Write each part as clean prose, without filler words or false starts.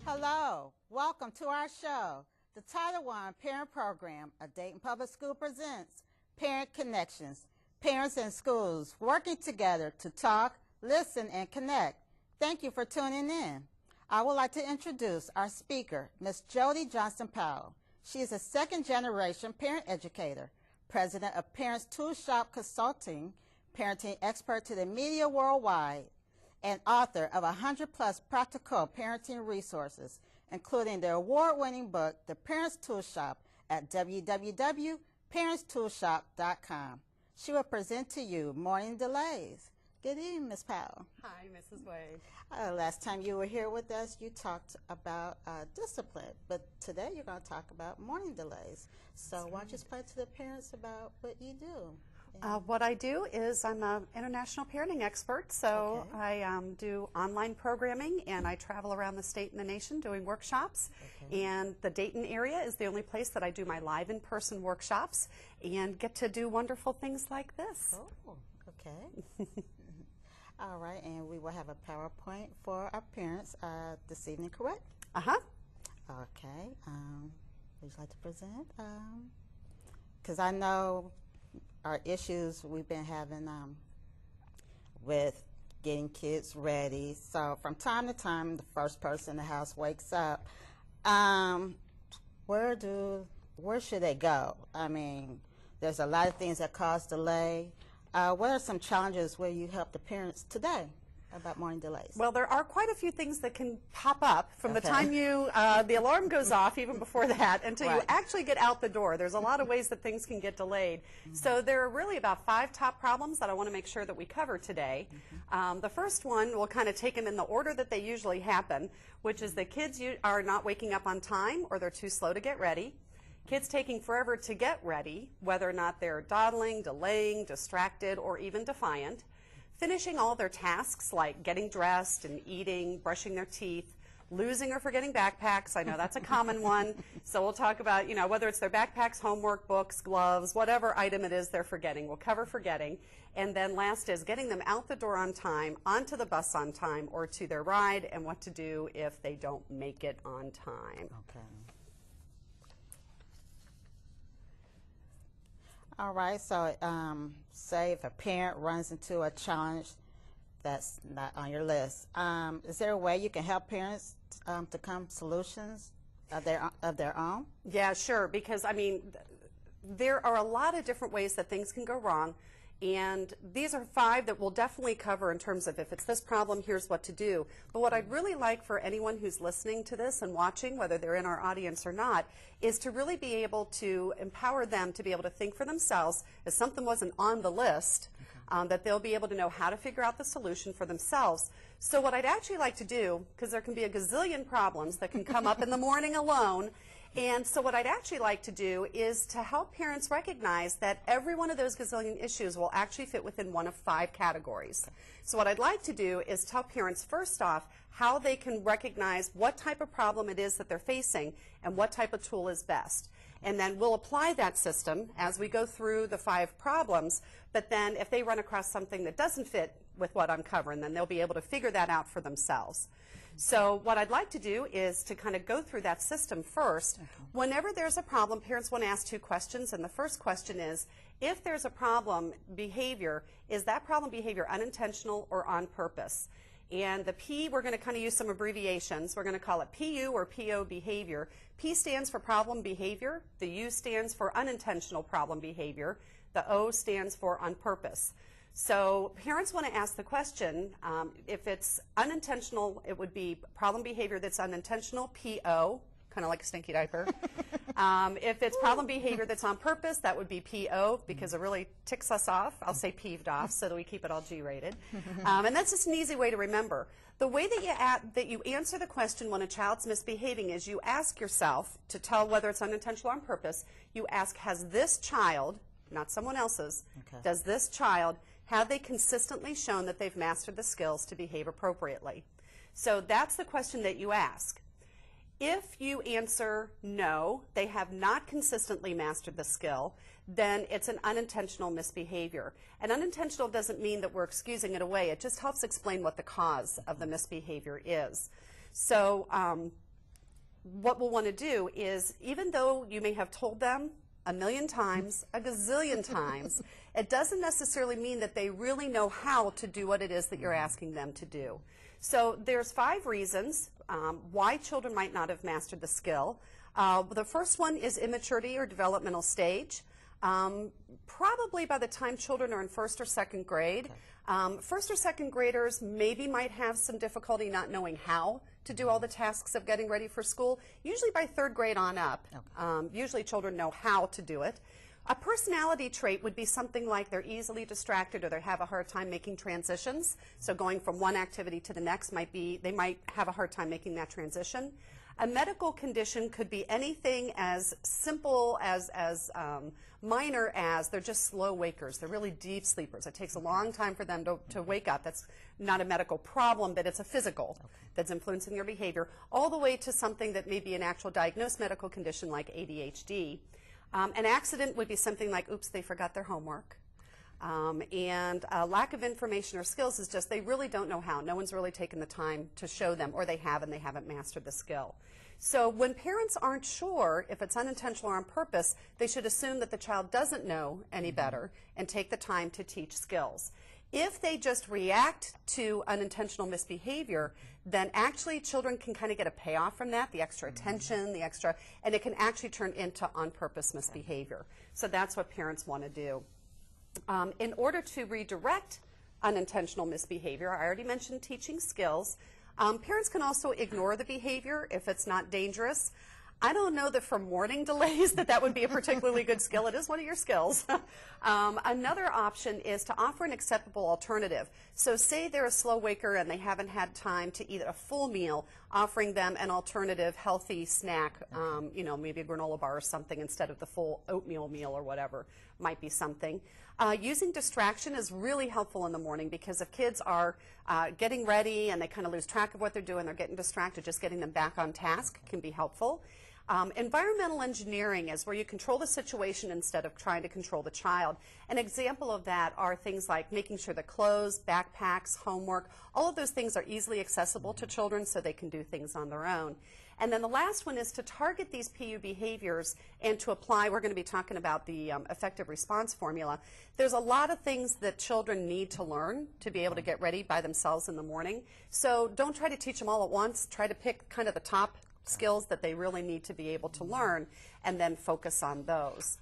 Hello, welcome to our show. The Title I Parent Program of Dayton Public School presents Parent Connections, parents and schools working together to talk, listen, and connect. Thank you for tuning in. I would like to introduce our speaker, Ms. Jody Johnston-Powell. She is a second-generation parent educator, president of Parents Tool Shop Consulting, parenting expert to the media worldwide, and author of 100+ practical parenting resources, including the award-winning book, The Parents Tool Shop, at www.parentstoolshop.com. She will present to you Morning Delays. Good evening, Ms. Powell. Hi, Mrs. Wade. Last time you were here with us, you talked about discipline, but today you're going to talk about morning delays. So why don't you explain to the parents about what you do? What I do is I'm an international parenting expert, so Okay. I do online programming and I travel around the state and the nation doing workshops. Okay. And the Dayton area is the only place that I do my live in-person workshops and get to do wonderful things like this. Oh, okay. All right, and we will have a PowerPoint for our parents this evening, correct? Uh-huh. Okay. Would you like to present? Because I know our issues we've been having with getting kids ready. So from time to time, the first person in the house wakes up. Where should they go? I mean, there's a lot of things that cause delay. What are some challenges where you help the parents today about morning delays? Well, there are quite a few things that can pop up from the Okay. time the alarm goes off, even before that, until you Right. actually get out the door. There's a lot of ways that things can get delayed. So there are really about 5 top problems that I want to make sure that we cover today. The first one, we'll kind of take them in the order that they usually happen, which is that kids are not waking up on time or they're too slow to get ready. Kids taking forever to get ready, whether or not they're dawdling, delaying, distracted, or even defiant. Finishing all their tasks like getting dressed and eating, brushing their teeth, losing or forgetting backpacks. I know that's a common one. So we'll talk about, whether it's their backpacks, homework, books, gloves, whatever item it is they're forgetting. We'll cover forgetting. And then last is getting them out the door on time, onto the bus on time, or to their ride, and what to do if they don't make it on time. Okay. All right, so say if a parent runs into a challenge that's not on your list, is there a way you can help parents to come solutions of their own? Yeah, sure, because there are a lot of different ways that things can go wrong, and these are 5 that we'll definitely cover in terms of if it's this problem, here's what to do. But what I'd really like for anyone who's listening to this and watching, whether they're in our audience or not, is to really be able to empower them to be able to think for themselves. If something wasn't on the list, that they'll be able to know how to figure out the solution for themselves. So what I'd actually like to do, because there can be a gazillion problems that can come up in the morning alone, and so what I'd actually like to do is to help parents recognize that every one of those gazillion issues will actually fit within one of 5 categories. So what I'd like to do is tell parents first off how they can recognize what type of problem it is that they're facing and what type of tool is best. And then we'll apply that system as we go through the 5 problems, but then if they run across something that doesn't fit with what I'm covering, then they'll be able to figure that out for themselves. So what I'd like to do is to kind of go through that system first. Whenever there's a problem, parents want to ask 2 questions, and the first question is, if there's a problem behavior, is that problem behavior unintentional or on purpose? And the P, we're going to kind of use some abbreviations. We're going to call it PU or PO behavior. P stands for problem behavior. The U stands for unintentional problem behavior. The O stands for on purpose. So parents want to ask the question, if it's unintentional, it would be problem behavior that's unintentional, PO, kind of like a stinky diaper. If it's problem behavior that's on purpose, that would be PO, because it really ticks us off. I'll say peeved off so that we keep it all G-rated. And that's just an easy way to remember. The way that you answer the question when a child's misbehaving is you ask yourself, to tell whether it's unintentional or on purpose, you ask, has this child, not someone else's, does this child, have they consistently shown that they've mastered the skills to behave appropriately? So that's the question that you ask. If you answer no, they have not consistently mastered the skill, then it's an unintentional misbehavior. And unintentional doesn't mean that we're excusing it away. It just helps explain what the cause of the misbehavior is. So what we'll want to do is, even though you may have told them a million times, a gazillion times, it doesn't necessarily mean that they really know how to do what it is that you're asking them to do. So there's 5 reasons why children might not have mastered the skill. The first one is immaturity or developmental stage. Probably by the time children are in 1st or 2nd grade. 1st or 2nd graders maybe might have some difficulty not knowing how to do all the tasks of getting ready for school. Usually by 3rd grade on up, usually children know how to do it. A personality trait would be something like they're easily distracted or they have a hard time making transitions. So going from one activity to the next might be, they might have a hard time making that transition. A medical condition could be anything as simple as minor as they're just slow wakers. They're really deep sleepers. It takes a long time for them to wake up. That's not a medical problem, but it's a physical that's influencing their behavior, all the way to something that may be an actual diagnosed medical condition like ADHD. An accident would be something like, oops, they forgot their homework. And lack of information or skills is just they really don't know how. No one's really taken the time to show them, or they have and they haven't mastered the skill. So when parents aren't sure if it's unintentional or on purpose, they should assume that the child doesn't know any better and take the time to teach skills. If they just react to unintentional misbehavior, then actually children can kind of get a payoff from that, the extra attention, the extra, and it can actually turn into on-purpose misbehavior. So that's what parents want to do. In order to redirect unintentional misbehavior, I already mentioned teaching skills. Parents can also ignore the behavior if it's not dangerous. I don't know that for morning delays that would be a particularly good skill. It is one of your skills. Another option is to offer an acceptable alternative. So say they're a slow waker and they haven't had time to eat a full meal, offering them an alternative healthy snack, you know, maybe a granola bar or something instead of the full oatmeal meal or whatever might be something. Using distraction is really helpful in the morning because if kids are getting ready and they kind of lose track of what they're doing, they're getting distracted, just getting them back on task can be helpful. Environmental engineering is where you control the situation instead of trying to control the child. An example of that are things like making sure that clothes, backpacks, homework, all of those things are easily accessible to children so they can do things on their own. And then the last one is to target these PU behaviors and to apply, we're going to be talking about the effective response formula. There's a lot of things that children need to learn to be able to get ready by themselves in the morning. So don't try to teach them all at once. Try to pick kind of the top skills that they really need to be able to learn and then focus on those.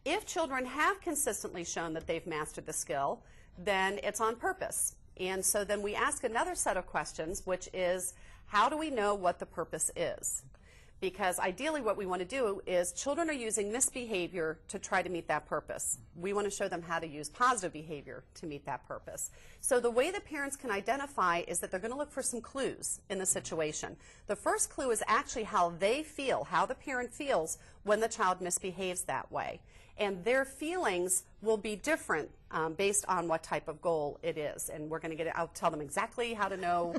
If children have consistently shown that they've mastered the skill, then it's on purpose. And so then we ask another set of questions, which is, how do we know what the purpose is? Because ideally what we want to do is children are using misbehavior to try to meet that purpose. We want to show them how to use positive behavior to meet that purpose. So the way that parents can identify is that they're going to look for some clues in the situation. The first clue is actually how they feel, how the parent feels when the child misbehaves that way. And their feelings will be different based on what type of goal it is. And we're going to I'll tell them exactly how to know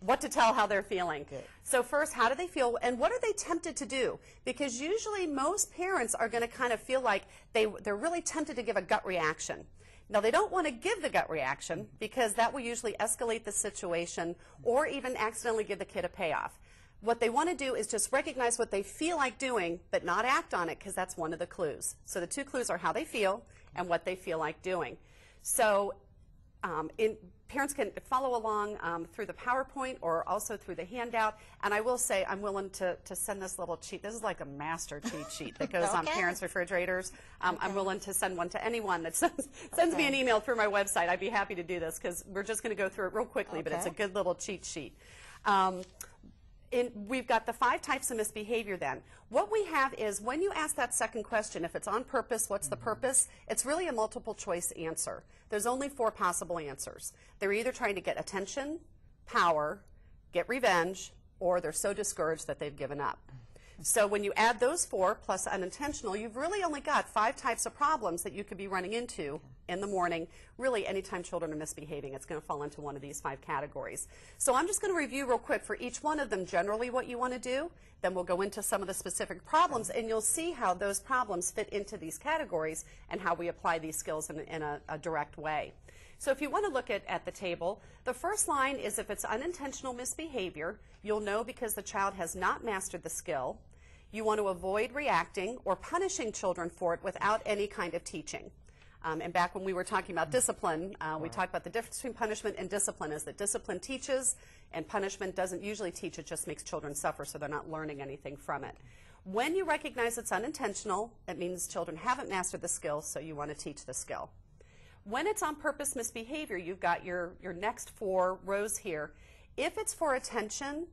what to tell how they're feeling. Good. So first, how do they feel and what are they tempted to do? Because usually most parents are going to kind of feel like they're really tempted to give a gut reaction. Now they don't want to give the gut reaction because that will usually escalate the situation or even accidentally give the kid a payoff. What they want to do is just recognize what they feel like doing but not act on it because that's one of the clues. So the 2 clues are how they feel and what they feel like doing. So parents can follow along through the PowerPoint or also through the handout. And I will say I'm willing to send this little cheat. This is like a master cheat sheet that goes on parents' refrigerators. I'm willing to send one to anyone that sends me an email through my website. I'd be happy to do this because we're just going to go through it real quickly, but it's a good little cheat sheet. We've got the 5 types of misbehavior then. What we have is when you ask that second question, if it's on purpose, what's the purpose? It's really a multiple choice answer. There's only 4 possible answers. They're either trying to get attention, power, get revenge, or they're so discouraged that they've given up. So when you add those 4 plus unintentional, you've really only got 5 types of problems that you could be running into in the morning. Really, anytime children are misbehaving, it's going to fall into one of these 5 categories. So I'm just going to review real quick for each one of them generally what you want to do. Then we'll go into some of the specific problems, and you'll see how those problems fit into these categories and how we apply these skills in a direct way. So if you want to look at the table, the first line is if it's unintentional misbehavior, you'll know because the child has not mastered the skill. You want to avoid reacting or punishing children for it without any kind of teaching. And back when we were talking about discipline, we talked about the difference between punishment and discipline is that discipline teaches and punishment doesn't usually teach, it just makes children suffer so they're not learning anything from it. When you recognize it's unintentional, it means children haven't mastered the skill, so you want to teach the skill. When it's on purpose misbehavior, you've got your next 4 rows here. If it's for attention,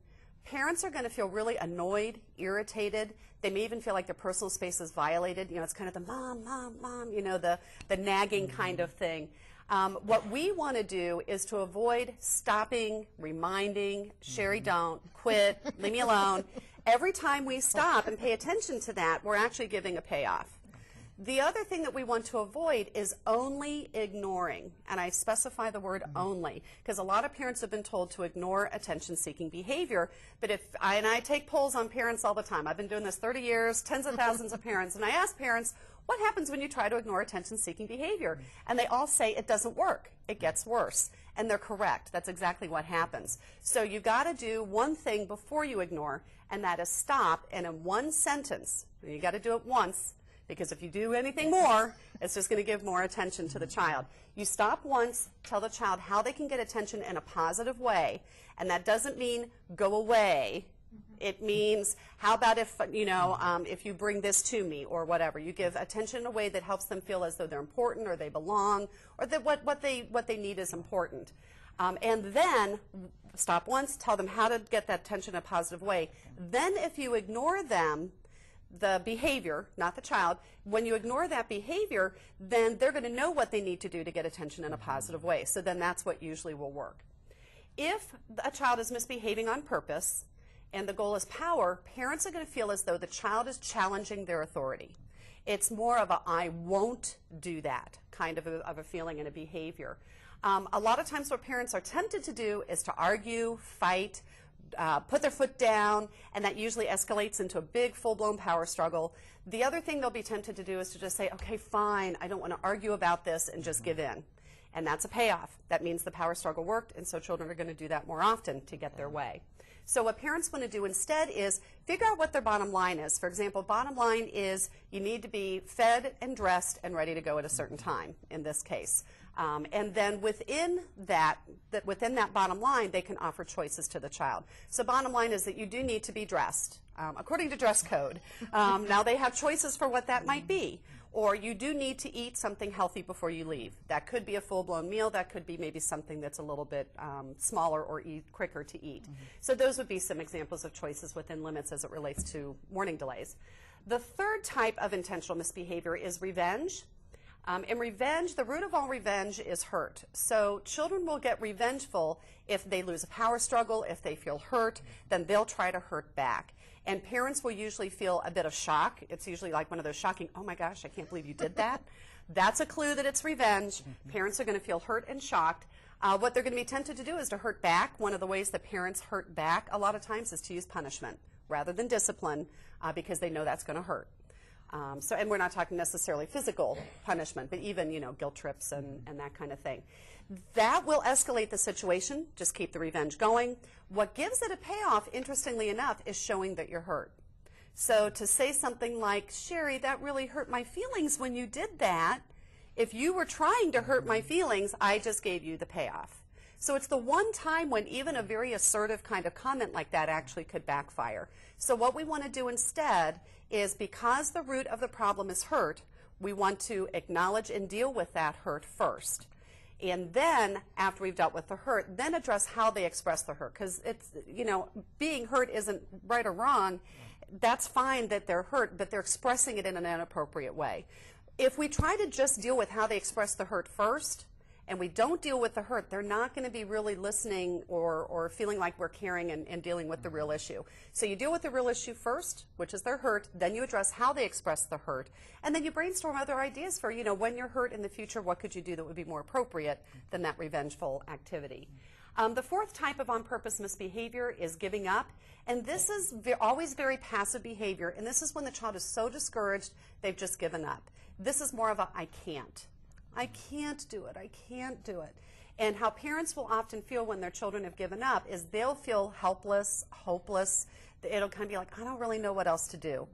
parents are going to feel really annoyed, irritated. They may even feel like their personal space is violated. You know, it's kind of the mom, mom, mom, you know, the nagging kind of thing. What we want to do is to avoid stopping, reminding, Sherry, don't, quit, leave me alone. Every time we stop and pay attention to that, we're actually giving a payoff. The other thing that we want to avoid is only ignoring, and I specify the word only, because a lot of parents have been told to ignore attention-seeking behavior, but I take polls on parents all the time. I've been doing this 30 years, tens of thousands of parents, and I ask parents, what happens when you try to ignore attention-seeking behavior? And they all say it doesn't work. It gets worse. And they're correct. That's exactly what happens. So you've got to do one thing before you ignore, and that is stop, and in one sentence, you got to do it once, because if you do anything more, it's just going to give more attention to the child. You stop once, tell the child how they can get attention in a positive way, and that doesn't mean go away. It means, how about if, you know, if you bring this to me or whatever. You give attention in a way that helps them feel as though they're important or they belong or that what they need is important. And then stop once, tell them how to get that attention in a positive way. Then if you ignore them, the behavior, not the child, when you ignore that behavior, then they're going to know what they need to do to get attention in a positive way. So then that's what usually will work. If a child is misbehaving on purpose and the goal is power, parents are going to feel as though the child is challenging their authority. It's more of a I won't do that kind of a feeling and a behavior. A lot of times what parents are tempted to do is to argue, fight, put their foot down, and that usually escalates into a big full-blown power struggle. The other thing they'll be tempted to do is to just say, okay, fine, I don't want to argue about this, and just give in. And that's a payoff. That means the power struggle worked, and so children are going to do that more often to get their way. So what parents want to do instead is figure out what their bottom line is. For example, bottom line is you need to be fed and dressed and ready to go at a certain time, in this case. And then within that bottom line, they can offer choices to the child. So bottom line is that you do need to be dressed, according to dress code. Now they have choices for what that might be. Or you do need to eat something healthy before you leave. That could be a full-blown meal. That could be maybe something that's a little bit smaller or quicker to eat. So those would be some examples of choices within limits as it relates to warning delays. The third type of intentional misbehavior is revenge. In revenge, the root of all revenge is hurt. So children will get revengeful if they lose a power struggle, if they feel hurt, then they'll try to hurt back. And parents will usually feel a bit of shock. It's usually like one of those shocking, oh my gosh, I can't believe you did that. That's a clue that it's revenge. Parents are going to feel hurt and shocked. What they're going to be tempted to do is to hurt back. One of the ways that parents hurt back a lot of times is to use punishment rather than discipline because they know that's going to hurt. And we're not talking necessarily physical punishment, but even, you know, guilt trips and that kind of thing. That will escalate the situation. Just keep the revenge going. What gives it a payoff, interestingly enough, is showing that you're hurt. So to say something like, Sherry, that really hurt my feelings when you did that. If you were trying to hurt my feelings, I just gave you the payoff. So it's the one time when even a very assertive kind of comment like that actually could backfire. So what we want to do instead is, because the root of the problem is hurt, we want to acknowledge and deal with that hurt first. And then, after we've dealt with the hurt, then address how they express the hurt. Because it's, you know, being hurt isn't right or wrong. That's fine that they're hurt, but they're expressing it in an inappropriate way. If we try to just deal with how they express the hurt first, and we don't deal with the hurt, they're not going to be really listening or feeling like we're caring and dealing with the real issue. So you deal with the real issue first, which is their hurt, then you address how they express the hurt, and then you brainstorm other ideas for, you know, when you're hurt in the future, what could you do that would be more appropriate than that revengeful activity. The fourth type of on-purpose misbehavior is giving up, and this is always very passive behavior, and this is when the child is so discouraged they've just given up. This is more of a I can't. I can't do it. I can't do it. And how parents will often feel when their children have given up is they'll feel helpless, hopeless. It'll kind of be like, I don't really know what else to do.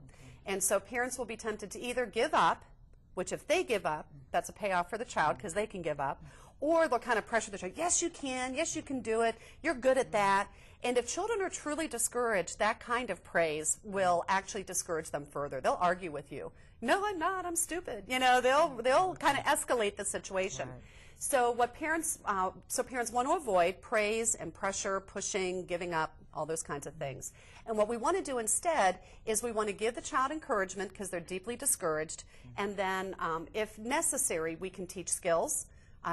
And so parents will be tempted to either give up, which if they give up, that's a payoff for the child because they can give up, or they'll kind of pressure the child, yes you can do it, you're good at that. And if children are truly discouraged, that kind of praise will actually discourage them further. They'll argue with you. No, I'm not, I'm stupid. You know, they'll kind of escalate the situation. Right. So what parents want to avoid praise and pressure, pushing, giving up, all those kinds of things. And what we want to do instead is we want to give the child encouragement because they're deeply discouraged, and then if necessary, we can teach skills.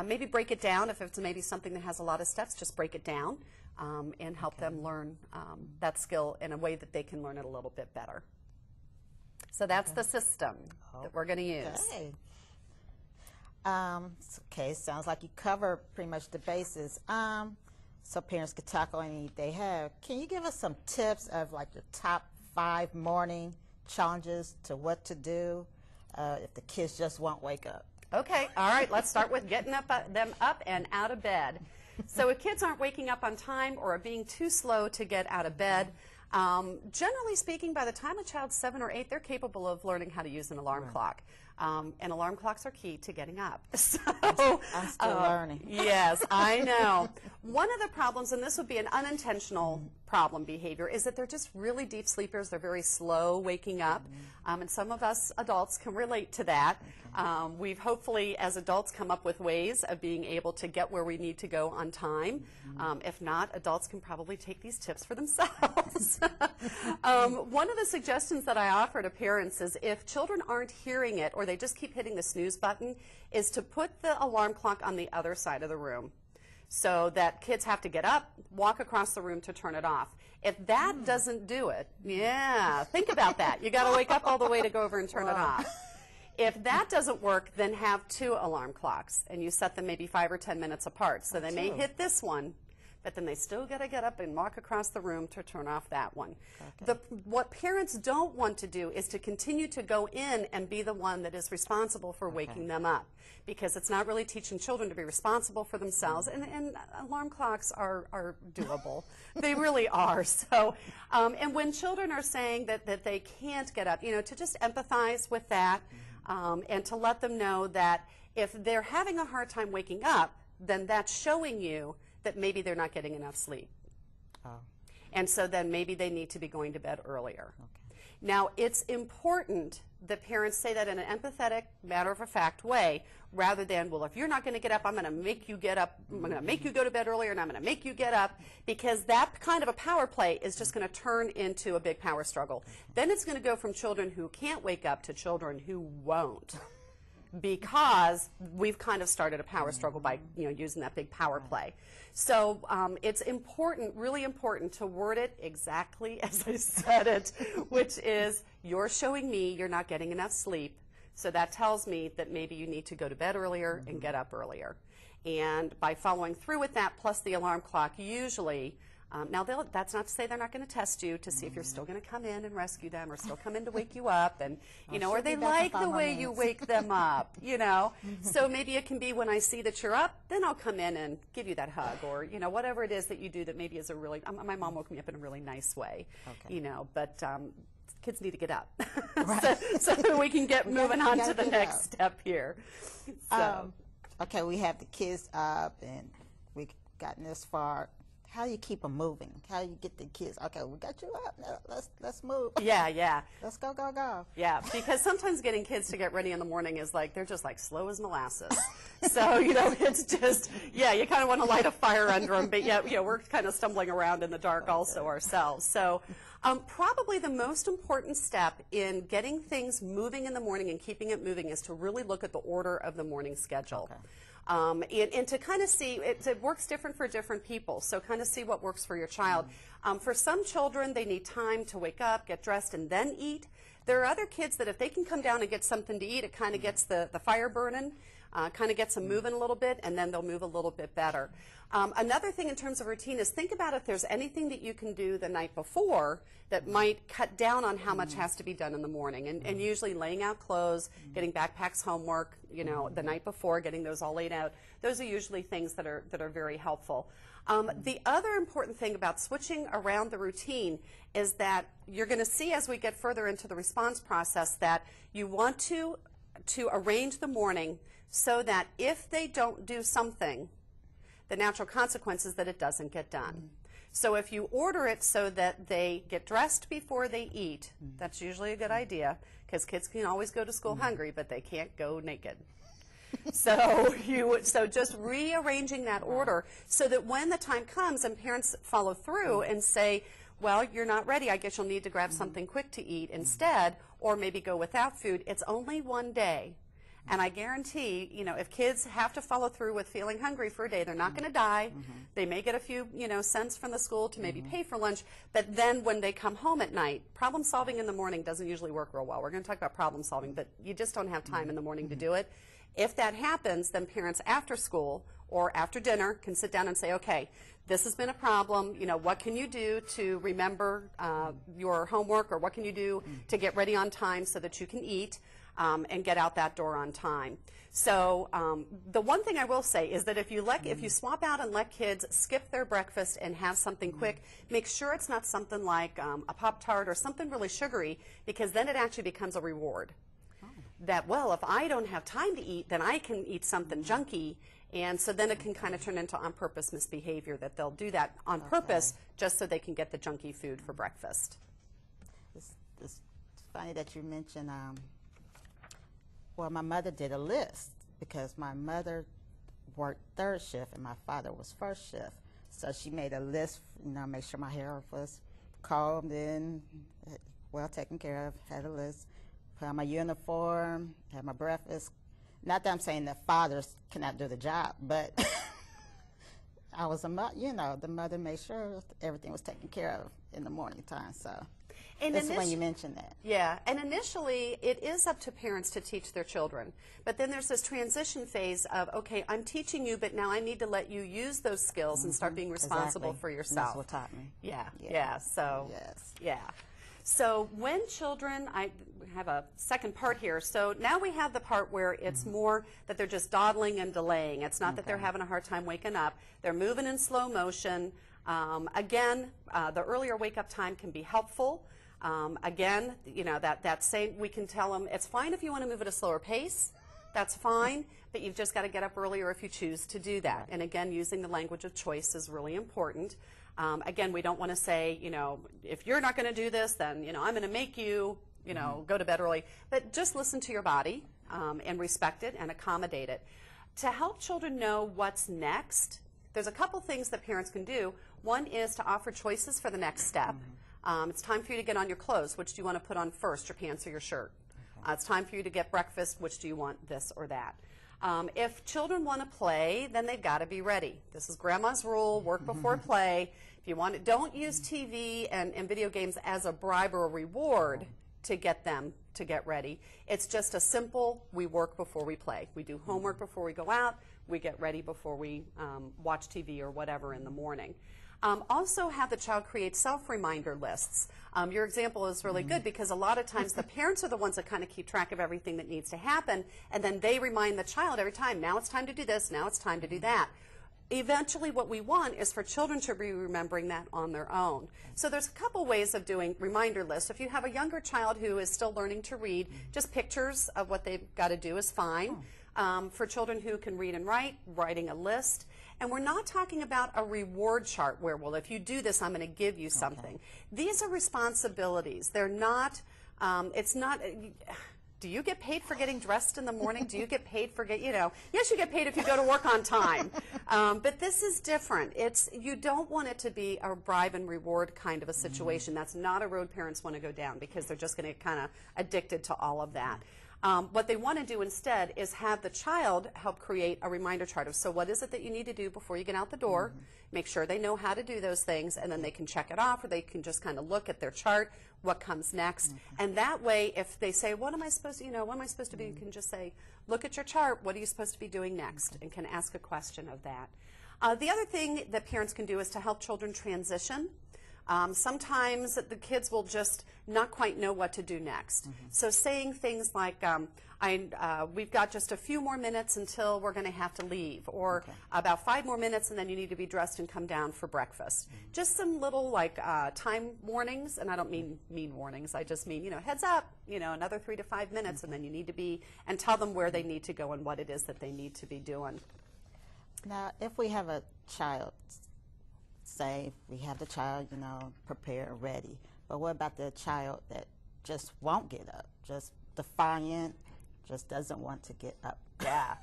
Maybe break it down. If it's maybe something that has a lot of steps, just break it down and help them learn that skill in a way that they can learn it a little bit better. So that's the system that we're going to use. Okay, sounds like you cover pretty much the bases. So parents could tackle any they have. Can you give us some tips of like the top 5 morning challenges to what to do if the kids just won't wake up? Okay, all right, let's start with getting them up and out of bed. So if kids aren't waking up on time or are being too slow to get out of bed, generally speaking, by the time a child's 7 or 8, they're capable of learning how to use an alarm clock. And alarm clocks are key to getting up. So, I'm still learning. Yes, I know. One of the problems, and this would be an unintentional problem behavior, is that they're just really deep sleepers. They're very slow waking up. And some of us adults can relate to that. We've hopefully, as adults, come up with ways of being able to get where we need to go on time. If not, adults can probably take these tips for themselves. One of the suggestions that I offer to parents is if children aren't hearing it or they just keep hitting the snooze button, is to put the alarm clock on the other side of the room so that kids have to get up, walk across the room to turn it off. If that doesn't do it, think about that. You got to wake up all the way to go over and turn it off. If that doesn't work, then have 2 alarm clocks, and you set them maybe 5 or 10 minutes apart. So they may hit this one, but then they still got to get up and walk across the room to turn off that one. Okay. What parents don't want to do is to continue to go in and be the one that is responsible for waking them up, because it's not really teaching children to be responsible for themselves, and alarm clocks are doable. They really are. So, and when children are saying that they can't get up, to just empathize with that, and to let them know that if they're having a hard time waking up, then that's showing you that maybe they're not getting enough sleep. And so then maybe they need to be going to bed earlier. Now, it's important that parents say that in an empathetic, matter-of-fact way, rather than, well, if you're not going to get up, I'm going to make you get up, I'm going to make you go to bed earlier, and I'm going to make you get up, because that kind of a power play is just going to turn into a big power struggle. Then it's going to go from children who can't wake up to children who won't, because we've kind of started a power struggle by using that big power play. So it's important, really important, to word it exactly as I said it, which is, you're showing me you're not getting enough sleep, so that tells me that maybe you need to go to bed earlier and get up earlier. And by following through with that, plus the alarm clock, usually, now that's not to say they're not going to test you to see if you're still going to come in and rescue them, or still come in to wake you up, and or they like the way you wake them up, So maybe it can be, when I see that you're up, then I'll come in and give you that hug, or whatever it is that you do that maybe is a really, my mom woke me up in a really nice way, but kids need to get up. Right. so that we can get moving on to the next step here. So. Okay, we have the kids up and we've gotten this far. How do you keep them moving? How do you get the kids? Okay, we got you up. Now let's move. Yeah. Let's go. Yeah, because sometimes getting kids to get ready in the morning is like, they're just like slow as molasses. So, it's just, you kind of want to light a fire under them, but we're kind of stumbling around in the dark also ourselves. So probably the most important step in getting things moving in the morning and keeping it moving is to really look at the order of the morning schedule. Okay. And to kind of see, it works different for different people, so kind of see what works for your child. For some children, they need time to wake up, get dressed, and then eat. There are other kids that if they can come down and get something to eat, it kind of gets the fire burning. kind of gets them moving a little bit, and then they'll move a little bit better. Another thing in terms of routine is think about if there's anything that you can do the night before that might cut down on how much has to be done in the morning. And usually laying out clothes, getting backpacks, homework, you know, the night before, getting those all laid out. Those are usually things that are very helpful. The other important thing about switching around the routine is that you're going to see as we get further into the response process that you want to arrange the morning so that if they don't do something, the natural consequence is that it doesn't get done. So if you order it so that they get dressed before they eat, that's usually a good idea, because kids can always go to school hungry, but they can't go naked. So just rearranging that order so that when the time comes and parents follow through and say, well, you're not ready, I guess you'll need to grab something quick to eat instead, or maybe go without food. It's only one day. And I guarantee, you know, if kids have to follow through with feeling hungry for a day, they're not going to die. They may get a few, you know, cents from the school to maybe pay for lunch, but then when they come home at night, problem solving in the morning doesn't usually work real well. We're going to talk about problem solving, but you just don't have time in the morning to do it. If that happens, then parents after school or after dinner can sit down and say, okay, this has been a problem, you know, what can you do to remember your homework, or what can you do to get ready on time so that you can eat and get out that door on time. So the one thing I will say is that if you swap out and let kids skip their breakfast and have something quick, make sure it's not something like a Pop-Tart or something really sugary, because then it actually becomes a reward. That, well, if I don't have time to eat, then I can eat something junky, and so then it can kind of turn into on-purpose misbehavior, that they'll do that on purpose just so they can get the junky food for breakfast. It's funny that you mentioned, well, my mother did a list, because my mother worked third shift and my father was first shift. So she made a list, you know, make sure my hair was combed in, well taken care of, had a list. Put on my uniform, had my breakfast. Not that I'm saying that fathers cannot do the job, but I was you know, the mother made sure everything was taken care of in the morning time. So that's when you mentioned that. Yeah, and initially it is up to parents to teach their children. But then there's this transition phase of, okay, I'm teaching you, but now I need to let you use those skills and start being responsible for yourself. And that's what taught me. Yeah. So, yeah. So when children, I have a second part here. So now we have the part where it's more that they're just dawdling and delaying. It's not that they're having a hard time waking up. They're moving in slow motion. Again, the earlier wake up time can be helpful. Again, you know, that same, we can tell them it's fine if you want to move at a slower pace. That's fine, but you've just got to get up earlier if you choose to do that. And again, using the language of choice is really important. Again, we don't want to say, you know, if you're not going to do this, then, you know, I'm going to make you, you know, go to bed early. But just listen to your body and respect it and accommodate it. To help children know what's next, there's a couple things that parents can do. One is to offer choices for the next step. It's time for you to get on your clothes. Which do you want to put on first, your pants or your shirt? It's time for you to get breakfast. Which do you want, this or that? If children want to play, then they've got to be ready. This is grandma's rule, work before play. If you want to, don't use TV and video games as a bribe or a reward to get them to get ready. It's just a simple, we work before we play. We do homework before we go out. We get ready before we watch TV or whatever in the morning. Also have the child create self-reminder lists. Your example is really good, because a lot of times the parents are the ones that kind of keep track of everything that needs to happen, and then they remind the child every time, now it's time to do this, now it's time to do that. Eventually what we want is for children to be remembering that on their own. So there's a couple ways of doing reminder lists. If you have a younger child who is still learning to read, just pictures of what they've got to do is fine. For children who can read and write, writing a list. And we're not talking about a reward chart where, well, if you do this, I'm going to give you something. These are responsibilities. They're not, it's not, do you get paid for getting dressed in the morning? Do you get paid for, yes, you get paid if you go to work on time. But this is different. You don't want it to be a bribe and reward kind of a situation. That's not a road parents want to go down, because they're just going to get kind of addicted to all of that. What they want to do instead is have the child help create a reminder chart of, so what is it that you need to do before you get out the door? Make sure they know how to do those things, and then they can check it off, or they can just kind of look at their chart, what comes next. And that way, if they say, what am I supposed to, what am I supposed to be, you can just say, look at your chart, what are you supposed to be doing next? And can ask a question of that. The other thing that parents can do is to help children transition. Sometimes the kids will just not quite know what to do next. So saying things like, we've got just a few more minutes until we're going to have to leave, or about 5 more minutes and then you need to be dressed and come down for breakfast. Just some little like time warnings, and I don't mean warnings, I just mean, heads up, another 3 to 5 minutes and then you need to be, and tell them where they need to go and what it is that they need to be doing. Now, if we have a child, say we have the child, prepared and ready, but what about the child that just won't get up, just defiant, just doesn't want to get up? Yeah,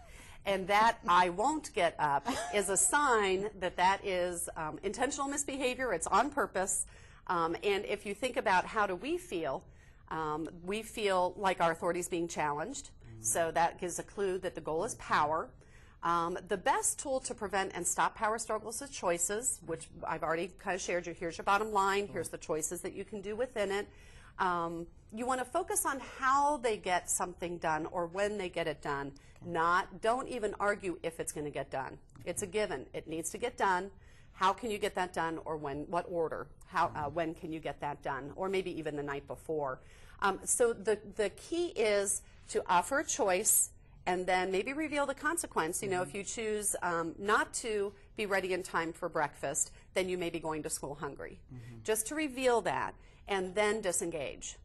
and that I won't get up is a sign that that is intentional misbehavior. It's on purpose. And if you think about how do we feel like our authority is being challenged. So that gives a clue that the goal is power. The best tool to prevent and stop power struggles is choices, which I've already kind of shared you. Here's your bottom line. Here's the choices that you can do within it. You want to focus on how they get something done or when they get it done. Don't even argue if it's going to get done. It's a given. It needs to get done. How can you get that done, or when? What order? When can you get that done? Or maybe even the night before. So the key is to offer a choice, and then maybe reveal the consequence. If you choose not to be ready in time for breakfast, then you may be going to school hungry. Just to reveal that, and then disengage.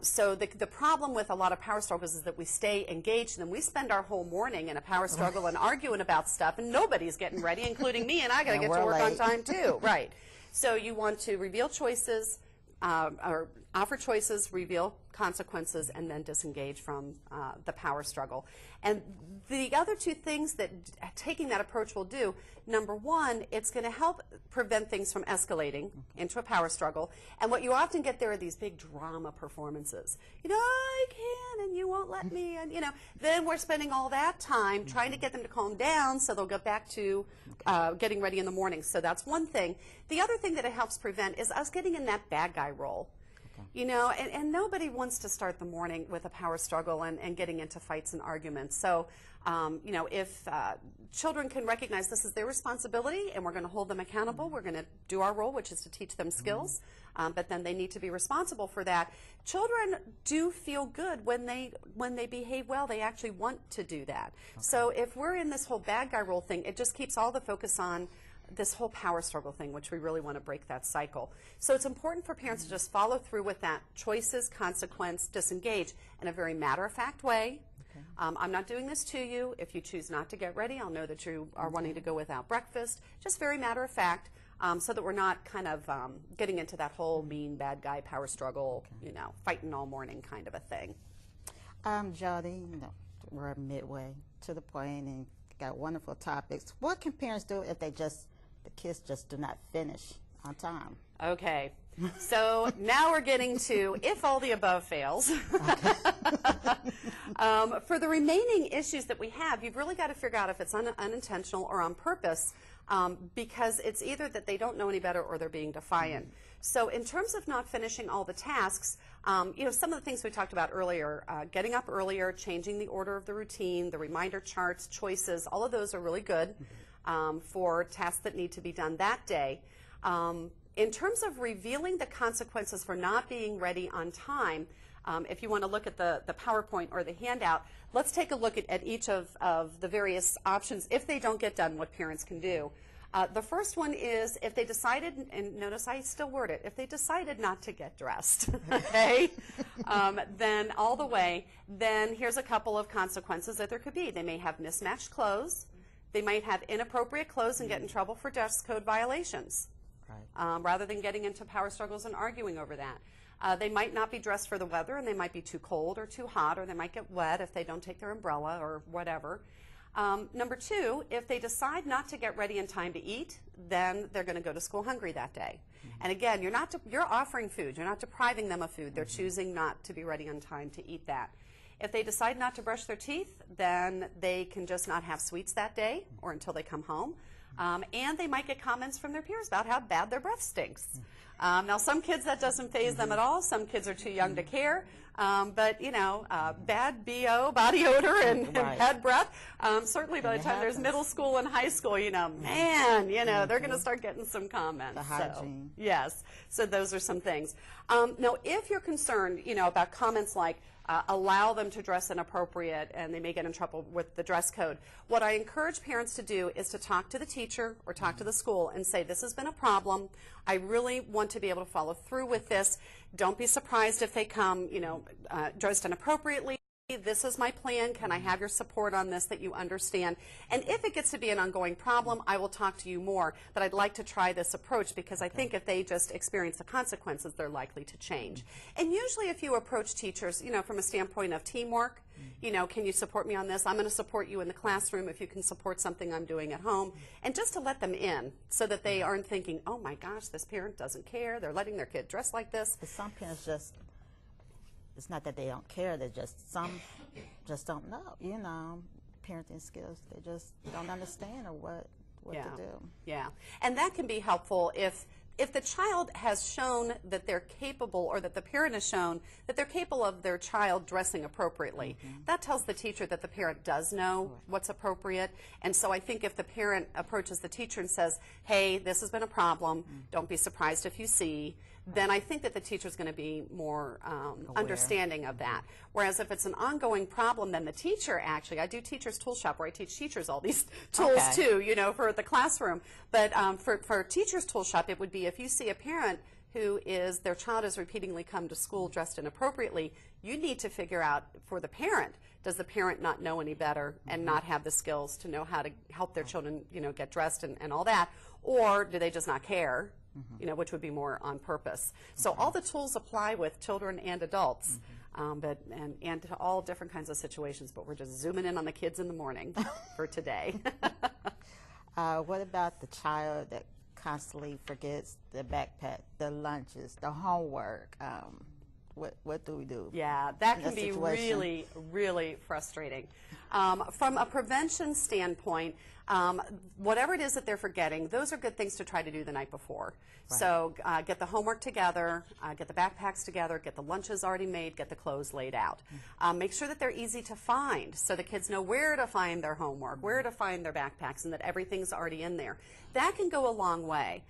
So the problem with a lot of power struggles is that we stay engaged, and then we spend our whole morning in a power struggle and arguing about stuff, and nobody's getting ready, including me, and I got to get to work on time too. Right. So you want to reveal choices, or offer choices, reveal consequences, and then disengage from the power struggle. And the other two things that taking that approach will do, number one, it's going to help prevent things from escalating into a power struggle. And what you often get there are these big drama performances. I can, and you won't let me, and then we're spending all that time trying to get them to calm down so they'll go back to getting ready in the morning. So that's one thing. The other thing that it helps prevent is us getting in that bad guy role. And nobody wants to start the morning with a power struggle and getting into fights and arguments. So, if children can recognize this is their responsibility and we're going to hold them accountable, we're going to do our role, which is to teach them skills, but then they need to be responsible for that. Children do feel good when they behave well. They actually want to do that. So if we're in this whole bad guy role thing, it just keeps all the focus on this whole power struggle thing, which we really want to break that cycle. So it's important for parents to just follow through with that choices, consequence, disengage in a very matter-of-fact way. I'm not doing this to you. If you choose not to get ready, I'll know that you are wanting to go without breakfast. Just very matter-of-fact, so that we're not kind of getting into that whole mean, bad guy power struggle, fighting all morning kind of a thing. Jody, we're midway to the point and got wonderful topics. What can parents do if the kids just do not finish on time? Okay, so now we're getting to if all the above fails. For the remaining issues that we have, you've really got to figure out if it's unintentional or on purpose, because it's either that they don't know any better or they're being defiant. So in terms of not finishing all the tasks, some of the things we talked about earlier, getting up earlier, changing the order of the routine, the reminder charts, choices, all of those are really good for tasks that need to be done that day. In terms of revealing the consequences for not being ready on time, if you want to look at the PowerPoint or the handout, let's take a look at each of the various options if they don't get done, what parents can do. The first one is if they decided, and notice I still word it, if they decided not to get dressed, okay, then all the way, then here's a couple of consequences that there could be. They may have mismatched clothes. They might have inappropriate clothes and get in trouble for dress code violations, rather than getting into power struggles and arguing over that. They might not be dressed for the weather, and they might be too cold or too hot, or they might get wet if they don't take their umbrella or whatever. Number two, if they decide not to get ready in time to eat, then they're going to go to school hungry that day. And again, you're offering food. You're not depriving them of food. They're choosing not to be ready on time to eat that. If they decide not to brush their teeth, then they can just not have sweets that day or until they come home. And they might get comments from their peers about how bad their breath stinks. Now, some kids that doesn't faze them at all. Some kids are too young to care. But, you know, bad BO, body odor, and bad breath, certainly by the time there's middle school and high school, you know, man, you know, they're going to start getting some comments. The hygiene. So, yes. So those are some things. Now, if you're concerned, you know, about comments like, allow them to dress inappropriate and they may get in trouble with the dress code. What I encourage parents to do is to talk to the teacher or talk to the school and say, this has been a problem. I really want to be able to follow through with this. Don't be surprised if they come, you know, dressed inappropriately. This is my plan. Can I have your support on this, that you understand? And if it gets to be an ongoing problem, I will talk to you more. But I'd like to try this approach because I think if they just experience the consequences, they're likely to change. And usually if you approach teachers, you know, from a standpoint of teamwork, you know, can you support me on this? I'm going to support you in the classroom if you can support something I'm doing at home. And just to let them in so that they aren't thinking, oh my gosh, this parent doesn't care. They're letting their kid dress like this. But some parents just, it's not that they don't care, they just, some just don't know, you know, parenting skills, they just don't understand or what to do. Yeah, and that can be helpful if the child has shown that they're capable, or that the parent has shown that they're capable of their child dressing appropriately. That tells the teacher that the parent does know what's appropriate. And so I think if the parent approaches the teacher and says, hey, this has been a problem, don't be surprised if you see, then I think that the teacher's going to be more understanding of that. Whereas if it's an ongoing problem, then the teacher actually, I do teachers tool shop where I teach teachers all these tools too, you know, for the classroom. But for teachers tool shop, it would be if you see a parent who is, their child has repeatedly come to school dressed inappropriately, you need to figure out for the parent, does the parent not know any better and not have the skills to know how to help their children, you know, get dressed and all that, or do they just not care? You know, which would be more on purpose. So all the tools apply with children and adults, but and to all different kinds of situations, but we're just zooming in on the kids in the morning for today. What about the child that constantly forgets the backpack, the lunches, the homework? What do we do? Yeah, that can be really, really frustrating. From a prevention standpoint, whatever it is that they're forgetting, those are good things to try to do the night before. Right. So get the homework together, get the backpacks together, get the lunches already made, get the clothes laid out. Make sure that they're easy to find so the kids know where to find their homework, where to find their backpacks, and that everything's already in there. That can go a long way.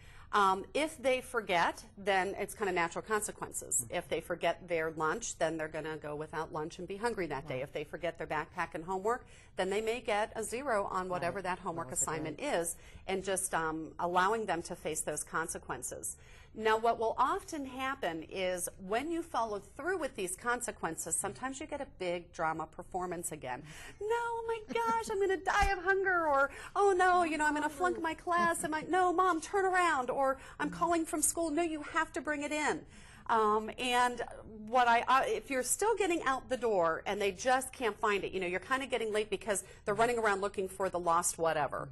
If they forget, then it's kind of natural consequences. If they forget their lunch, then they're going to go without lunch and be hungry that day. If they forget their backpack and homework, then they may get a 0 on whatever that homework assignment is, and just allowing them to face those consequences. Now, what will often happen is when you follow through with these consequences, sometimes you get a big drama performance again. No, oh my gosh, I'm going to die of hunger, or oh no, you know, I'm going to flunk my class, and no, Mom, turn around, or I'm calling from school, no, you have to bring it in. And what if you're still getting out the door and they just can't find it, you know, you're kind of getting late because they're running around looking for the lost whatever.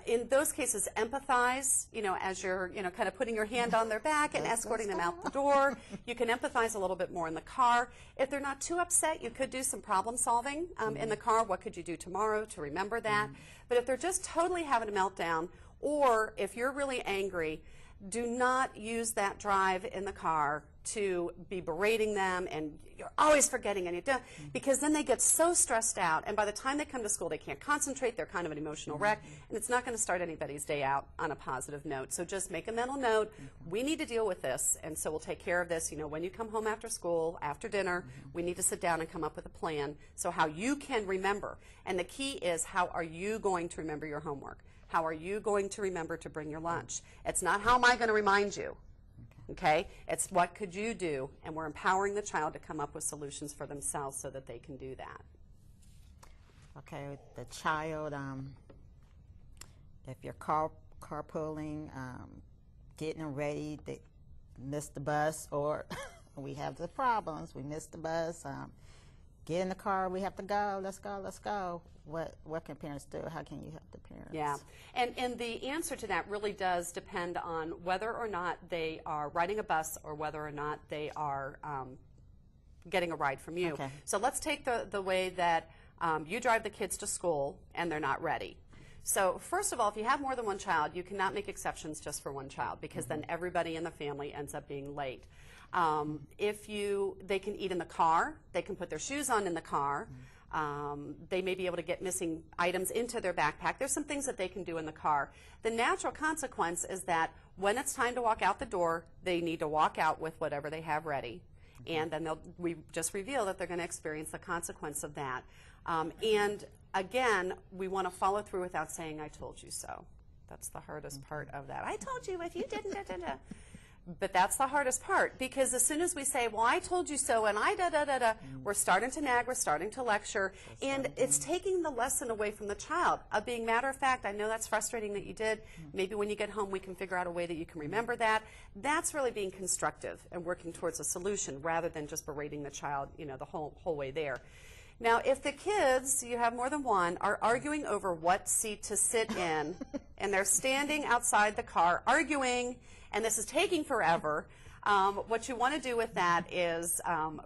In those cases, empathize, you know, as you're, you know, kind of putting your hand on their back and escorting them out the door. You can empathize a little bit more in the car. If they're not too upset, you could do some problem solving in the car. What could you do tomorrow to remember that? But if they're just totally having a meltdown, or if you're really angry, do not use that drive in the car to be berating them and you're always forgetting, and you don't, because then they get so stressed out, and by the time they come to school they can't concentrate, they're kind of an emotional wreck, and it's not going to start anybody's day out on a positive note. So just make a mental note, we need to deal with this, and so we'll take care of this. You know, when you come home after school, after dinner, we need to sit down and come up with a plan, so how you can remember. And the key is, how are you going to remember your homework? How are you going to remember to bring your lunch? It's not how am I going to remind you, okay? It's what could you do, and we're empowering the child to come up with solutions for themselves so that they can do that. Okay, the child, if you're carpooling, getting ready, they miss the bus, or we have the problems, we miss the bus, get in the car, we have to go, let's go, let's go. What can parents do? How can you help the parents? Yeah, and the answer to that really does depend on whether or not they are riding a bus or whether or not they are getting a ride from you. Okay. So let's take the way that you drive the kids to school and they're not ready. So first of all, if you have more than one child, you cannot make exceptions just for one child, because then everybody in the family ends up being late. They can eat in the car, they can put their shoes on in the car, they may be able to get missing items into their backpack. There's some things that they can do in the car. The natural consequence is that when it's time to walk out the door, they need to walk out with whatever they have ready. And then we just reveal that they're going to experience the consequence of that. And again, we want to follow through without saying, I told you so. That's the hardest part of that. I told you if you didn't, da, da, da. But that's the hardest part, because as soon as we say, well, I told you so, and I da-da-da-da, we're starting to nag, we're starting to lecture, and it's taking the lesson away from the child of being matter of fact. I know that's frustrating that you did. Maybe when you get home we can figure out a way that you can remember that. That's really being constructive and working towards a solution rather than just berating the child, you know, the whole way there. Now, if the kids, you have more than one, are arguing over what seat to sit in, and they're standing outside the car arguing, and this is taking forever, what you want to do with that is,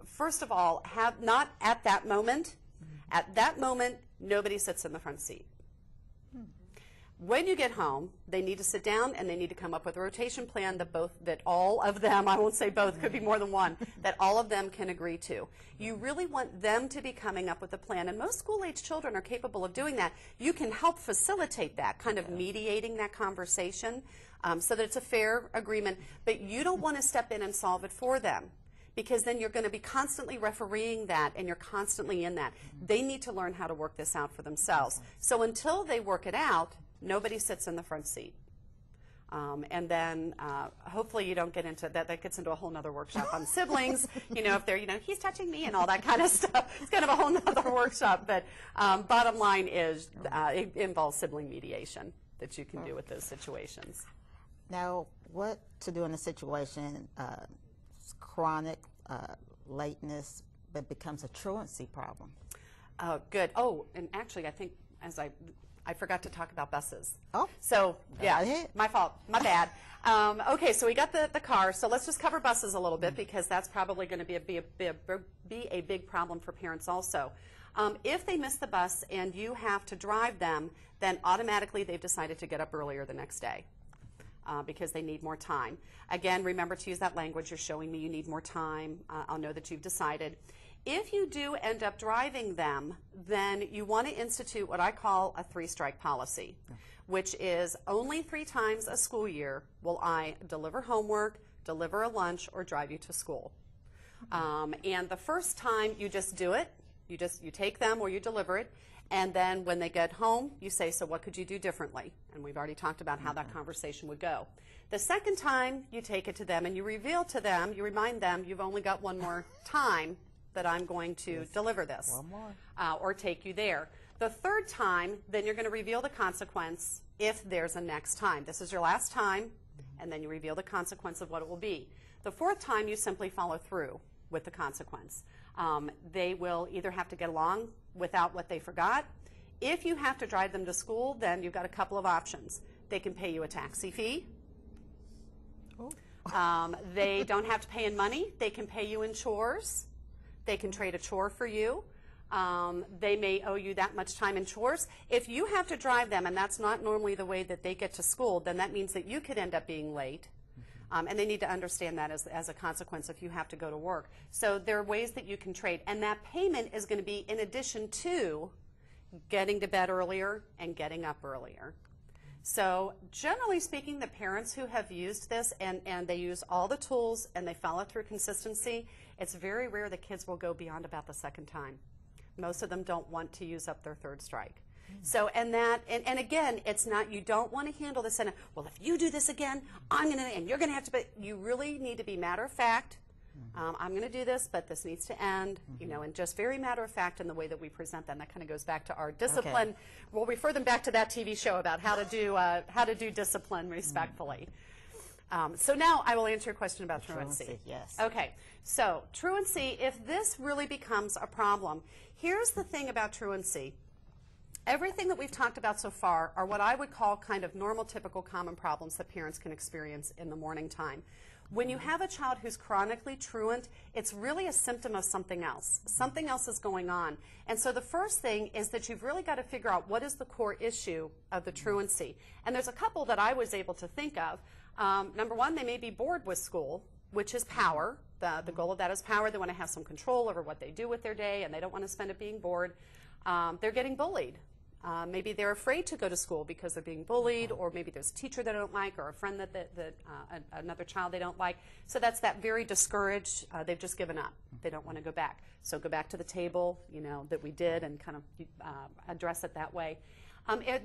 first of all, have not at that moment. At that moment, nobody sits in the front seat. When you get home, they need to sit down and they need to come up with a rotation plan that all of them, I won't say both, could be more than one, that all of them can agree to. You really want them to be coming up with a plan, and most school-age children are capable of doing that. You can help facilitate that, kind of mediating that conversation so that it's a fair agreement, but you don't want to step in and solve it for them, because then you're going to be constantly refereeing that and you're constantly in that. They need to learn how to work this out for themselves. So until they work it out, nobody sits in the front seat. And then hopefully you don't get into that. That gets into a whole nother workshop on siblings. You know, if they're, you know, he's touching me and all that kind of stuff. It's kind of a whole nother workshop. But bottom line is it involves sibling mediation that you can do with those situations. Now, what to do in a situation, chronic lateness, that becomes a truancy problem? Oh, good. Oh, and actually I think I forgot to talk about buses. Oh. So, yeah, my fault. My bad. Okay, so we got the car. So let's just cover buses a little bit, because that's probably going to be a big problem for parents also. If they miss the bus and you have to drive them, then automatically they've decided to get up earlier the next day because they need more time. Again, remember to use that language. You're showing me you need more time. I'll know that you've decided. If you do end up driving them, then you want to institute what I call a 3-strike policy, which is only 3 times a school year will I deliver homework, deliver a lunch, or drive you to school. And the first time you just do it, you take them or you deliver it, and then when they get home, you say, so what could you do differently? And we've already talked about how that conversation would go. The second time you take it to them and you reveal to them, you remind them you've only got one more time that I'm going to deliver this or take you there. The third time, then you're going to reveal the consequence if there's a next time. This is your last time, and then you reveal the consequence of what it will be. The fourth time, you simply follow through with the consequence. They will either have to get along without what they forgot. If you have to drive them to school, then you've got a couple of options. They can pay you a taxi fee. They don't have to pay in money. They can pay you in chores. They can trade a chore for you. They may owe you that much time in chores. If you have to drive them, and that's not normally the way that they get to school, then that means that you could end up being late. And they need to understand that as a consequence if you have to go to work. So there are ways that you can trade. And that payment is going to be in addition to getting to bed earlier and getting up earlier. So generally speaking, the parents who have used this and they use all the tools and they follow through consistency, it's very rare that kids will go beyond about the second time. Most of them don't want to use up their 3rd strike. So, and again, it's not, you don't want to handle this in a, well, if you do this again, I'm going to, and you're going to have to, but you really need to be matter of fact. I'm going to do this, but this needs to end, you know, and just very matter of fact in the way that we present them. That kind of goes back to our discipline. Okay. We'll refer them back to that TV show about how to do discipline respectfully. So now I will answer your question about truancy. Yes. Okay. So truancy, if this really becomes a problem, here's the thing about truancy. Everything that we've talked about so far are what I would call kind of normal, typical, common problems that parents can experience in the morning time. When you have a child who's chronically truant, it's really a symptom of something else. Something else is going on. And so the first thing is that you've really got to figure out what is the core issue of the truancy. And there's a couple that I was able to think of. Number one, they may be bored with school, which is power. The goal of that is power. They want to have some control over what they do with their day, and they don't want to spend it being bored. They're getting bullied. Maybe they're afraid to go to school because they're being bullied, or maybe there's a teacher they don't like, or a friend another child they don't like. So that's that very discouraged. They've just given up. They don't want to go back. So go back to the table, that we did, and kind of address it that way.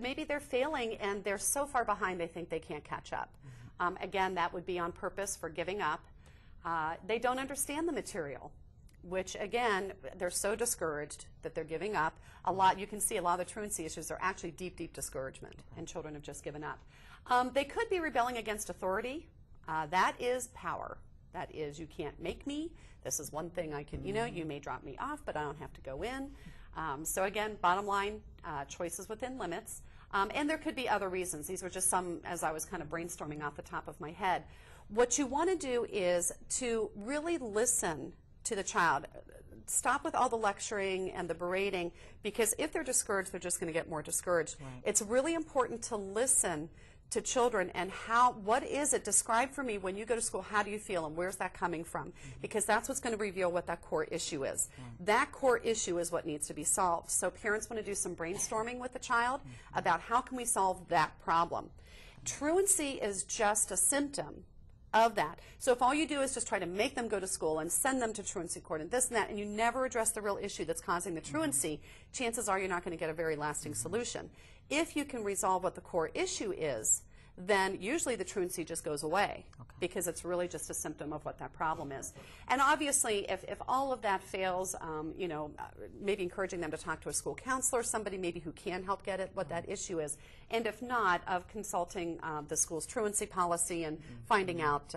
Maybe they're failing and they're so far behind they think they can't catch up. Again, that would be on purpose for giving up. They don't understand the material, which again, they're so discouraged that they're giving up. You can see a lot of the truancy issues are actually deep, deep discouragement, and children have just given up. They could be rebelling against authority. That is power. That is, you can't make me. This is one thing I can, you may drop me off, but I don't have to go in. So again, bottom line, choices within limits. And there could be other reasons. These were just some as I was kind of brainstorming off the top of my head. What you want to do is to really listen to the child. Stop with all the lecturing and the berating, because if they're discouraged, they're just going to get more discouraged. Right. It's really important to listen to children and what is it? Describe for me when you go to school, how do you feel and where's that coming from? Because that's what's going to reveal what that core issue is. That core issue is what needs to be solved. So parents want to do some brainstorming with the child about how can we solve that problem. Truancy is just a symptom of that. So if all you do is just try to make them go to school and send them to truancy court and this and that, and you never address the real issue that's causing the truancy, chances are you're not going to get a very lasting solution. If you can resolve what the core issue is, then usually the truancy just goes away, because it's really just a symptom of what that problem is. And obviously, if all of that fails, maybe encouraging them to talk to a school counselor, somebody maybe who can help get at what that issue is. And if not, of consulting the school's truancy policy and finding out,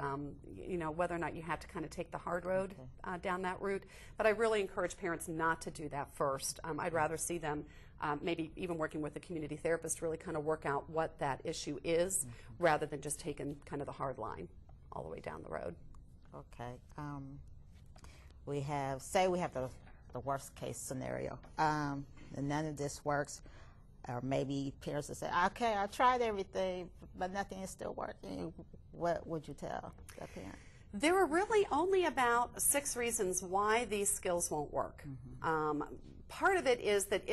whether or not you have to kind of take the hard road down that route. But I really encourage parents not to do that first. I'd rather see them maybe even working with a community therapist to really kind of work out what that issue is, rather than just taking kind of the hard line all the way down the road. Okay. Say we have the worst case scenario, and none of this works, or maybe parents will say, okay, I tried everything, but nothing is still working. What would you tell that parent? There are really only about 6 reasons why these skills won't work. Part of it is that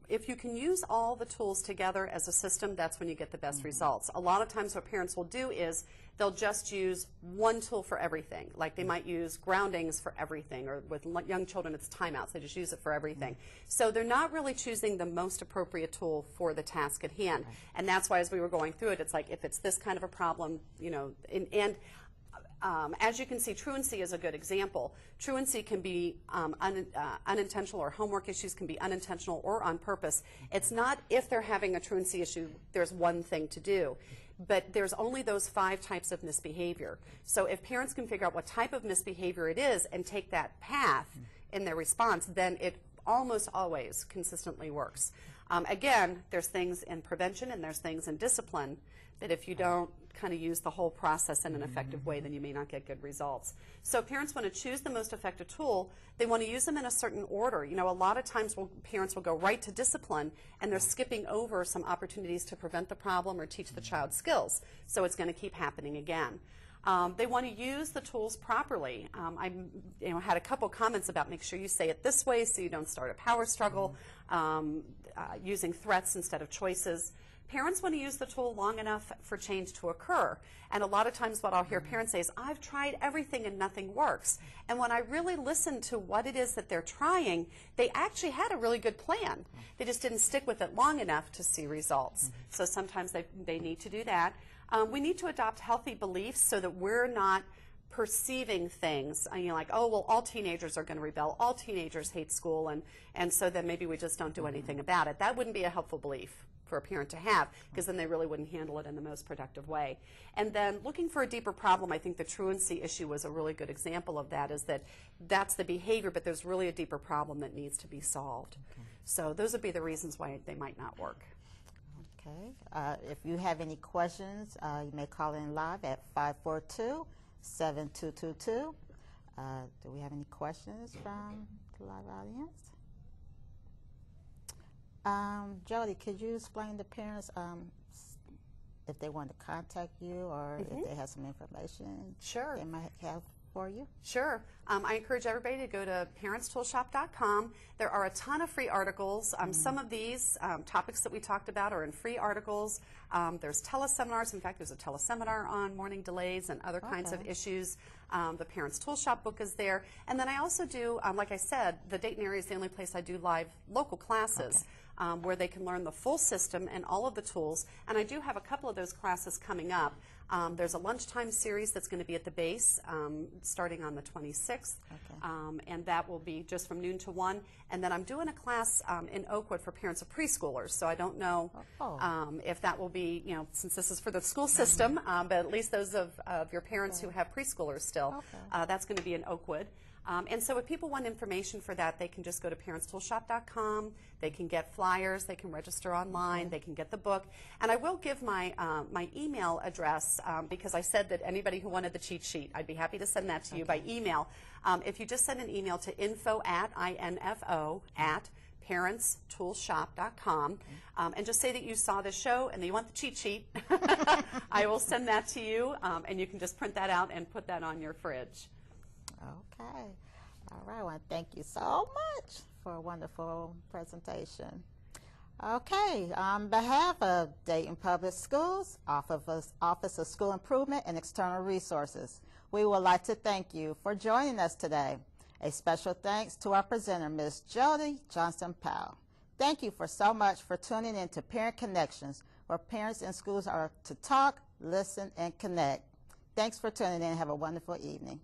if you can use all the tools together as a system, that's when you get the best results. A lot of times what parents will do is they'll just use one tool for everything. Like they might use groundings for everything, or with young children it's timeouts. They just use it for everything. So they're not really choosing the most appropriate tool for the task at hand. And that's why as we were going through it, it's like if it's this kind of a problem, as you can see, truancy is a good example. Truancy can be unintentional, or homework issues can be unintentional or on purpose. It's not if they're having a truancy issue, there's one thing to do. But there's only those 5 types of misbehavior. So if parents can figure out what type of misbehavior it is and take that path in their response, then it almost always consistently works. Again, there's things in prevention and there's things in discipline that if you don't kind of use the whole process in an effective way, then you may not get good results. So parents want to choose the most effective tool. They want to use them in a certain order. A lot of times parents will go right to discipline, and they're skipping over some opportunities to prevent the problem or teach the child skills. So it's going to keep happening again. They want to use the tools properly. I had a couple comments about make sure you say it this way so you don't start a power struggle, using threats instead of choices. Parents want to use the tool long enough for change to occur. And a lot of times what I'll hear parents say is, I've tried everything and nothing works. And when I really listen to what it is that they're trying, they actually had a really good plan. They just didn't stick with it long enough to see results. So sometimes they need to do that. We need to adopt healthy beliefs so that we're not perceiving things, like, oh, well, all teenagers are going to rebel, all teenagers hate school, and so then maybe we just don't do anything about it. That wouldn't be a helpful belief for a parent to have, because then they really wouldn't handle it in the most productive way. And then looking for a deeper problem, I think the truancy issue was a really good example of that, is that that's the behavior, but there's really a deeper problem that needs to be solved. So those would be the reasons why they might not work. Okay. If you have any questions, you may call in live at 7222. Do we have any questions from the live audience? Jody, could you explain to parents if they want to contact you or if they have some information Sure. they might have for you? Sure. I encourage everybody to go to parentstoolshop.com. There are a ton of free articles. Some of these topics that we talked about are in free articles. There's teleseminars. In fact, there's a teleseminar on morning delays and other kinds of issues. The Parents Tool Shop book is there. And then I also do, like I said, the Dayton area is the only place I do live local classes. Where they can learn the full system and all of the tools. And I do have a couple of those classes coming up. There's a lunchtime series that's going to be at the base starting on the 26th. And that will be just from noon to 1. And then I'm doing a class in Oakwood for parents of preschoolers. So I don't know if that will be, you know, since this is for the school system, but at least those of your parents who have preschoolers still, that's going to be in Oakwood. And so if people want information for that, they can just go to parentstoolshop.com. They can get flyers. They can register online. They can get the book. And I will give my, my email address because I said that anybody who wanted the cheat sheet, I'd be happy to send that to you by email. If you just send an email to info@parentstoolshop.com and just say that you saw the show and that you want the cheat sheet, I will send that to you, and you can just print that out and put that on your fridge. Okay. All right. I want to thank you so much for a wonderful presentation. Okay. On behalf of Dayton Public Schools, Office of School Improvement and External Resources, we would like to thank you for joining us today. A special thanks to our presenter, Ms. Jody Johnson-Powell. Thank you for so much for tuning in to Parent Connections, where parents and schools are to talk, listen, and connect. Thanks for tuning in. Have a wonderful evening.